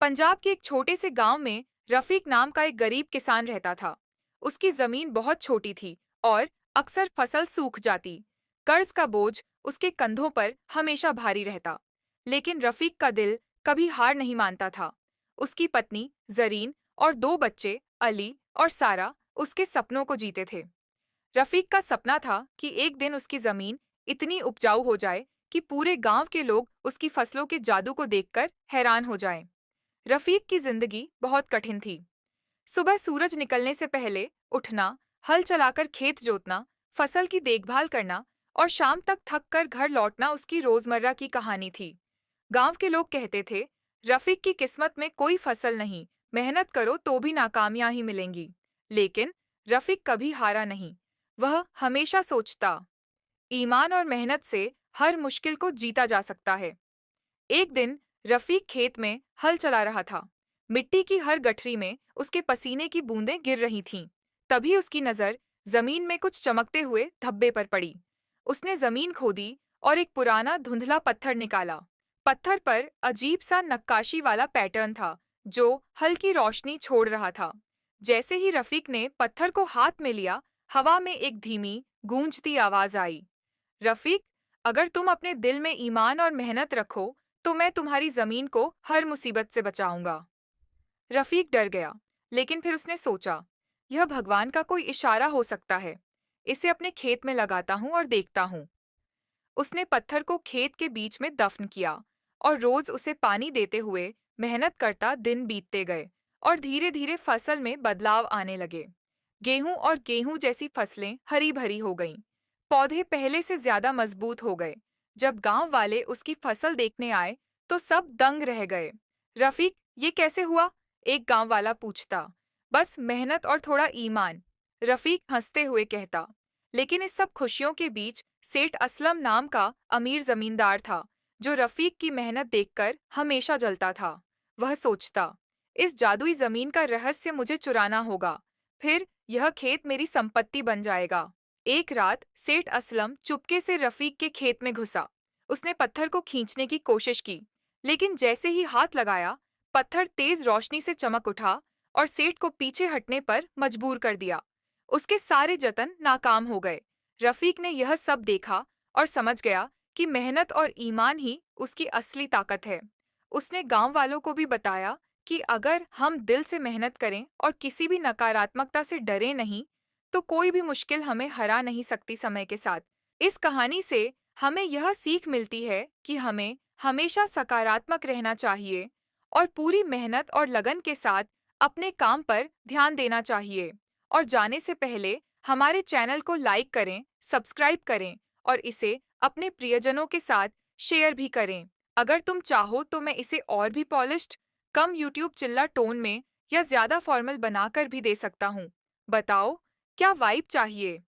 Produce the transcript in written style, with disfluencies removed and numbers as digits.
पंजाब के एक छोटे से गांव में रफीक नाम का एक गरीब किसान रहता था। उसकी जमीन बहुत छोटी थी और अक्सर फसल सूख जाती। कर्ज का बोझ उसके कंधों पर हमेशा भारी रहता। लेकिन रफीक का दिल कभी हार नहीं मानता था। उसकी पत्नी जरीन और दो बच्चे अली और सारा उसके सपनों को जीते थे। रफीक का सपना था कि एक दिन उसकी जमीन इतनी उपजाऊ हो जाए कि पूरे गांव के लोग उसकी फसलों के जादू को देखकर हैरान हो जाएं। रफीक की जिंदगी बहुत कठिन थी। सुबह सूरज निकलने से पहले उठना, हल चलाकर खेत जोतना, फसल की देखभाल करना और शाम तक थक कर घर लौटना उसकी रोजमर्रा की कहानी थी। गांव के लोग कहते थे, रफीक की किस्मत में कोई फसल नहीं, मेहनत करो तो भी नाकामियां ही मिलेंगी। लेकिन रफीक कभी हारा नहीं। वह हमेशा सोचता, ईमान और मेहनत से हर मुश्किल को जीता जा सकता है। एक दिन रफीक खेत में हल चला रहा था। मिट्टी की हर गठरी में उसके पसीने की बूंदें गिर रही थीं। तभी उसकी नजर जमीन में कुछ चमकते हुए धब्बे पर पड़ी। उसने जमीन खोदी और एक पुराना धुंधला पत्थर निकाला। पत्थर पर अजीब सा नक्काशी वाला पैटर्न था जो हल्की रोशनी छोड़ रहा था। जैसे ही रफीक ने पत्थर को हाथ में लिया, हवा में एक धीमी गूंजती आवाज आई, रफीक, अगर तुम अपने दिल में ईमान और मेहनत रखो तो मैं तुम्हारी जमीन को हर मुसीबत से बचाऊंगा। रफीक डर गया, लेकिन फिर उसने सोचा, यह भगवान का कोई इशारा हो सकता है। इसे अपने खेत में लगाता हूँ और देखता हूँ। उसने पत्थर को खेत के बीच में दफन किया और रोज उसे पानी देते हुए मेहनत करता दिन बीतते गए और धीरे धीरे फसल में बदलाव आने लगे। गेहूं और गेहूं जैसी फसलें हरी भरी हो गईं। पौधे पहले से ज्यादा मजबूत हो गए। जब गांव वाले उसकी फसल देखने आए तो सब दंग रह गए। रफीक, ये कैसे हुआ? एक गांव वाला पूछता। बस मेहनत और थोड़ा ईमान, रफीक हंसते हुए कहता। लेकिन इस सब खुशियों के बीच सेठ असलम नाम का अमीर जमींदार था, जो रफीक की मेहनत देखकर हमेशा जलता था। वह सोचता, इस जादुई जमीन का रहस्य मुझे चुराना होगा, फिर यह खेत मेरी संपत्ति बन जाएगा। एक रात सेठ असलम चुपके से रफीक के खेत में घुसा। उसने पत्थर को खींचने की कोशिश की, लेकिन जैसे ही हाथ लगाया, पत्थर तेज रोशनी से चमक उठा और सेठ को पीछे हटने पर मजबूर कर दिया। उसके सारे जतन नाकाम हो गए। रफीक ने यह सब देखा और समझ गया कि मेहनत और ईमान ही उसकी असली ताकत है। उसने गांव वालों को भी बताया कि अगर हम दिल से मेहनत करें और किसी भी नकारात्मकता से डरे नहीं, तो कोई भी मुश्किल हमें हरा नहीं सकती समय के साथ। इस कहानी से हमें यह सीख मिलती है कि हमें हमेशा सकारात्मक रहना चाहिए और पूरी मेहनत और लगन के साथ अपने काम पर ध्यान देना चाहिए। और जाने से पहले हमारे चैनल को लाइक करें, सब्सक्राइब करें और इसे अपने प्रियजनों के साथ शेयर भी करें। अगर तुम चाहो तो मैं इसे और भी पॉलिश्ड, कम यूट्यूब चिल्ला टोन में या ज्यादा फॉर्मल बनाकर भी दे सकता हूँ। बताओ, क्या वाइब चाहिए?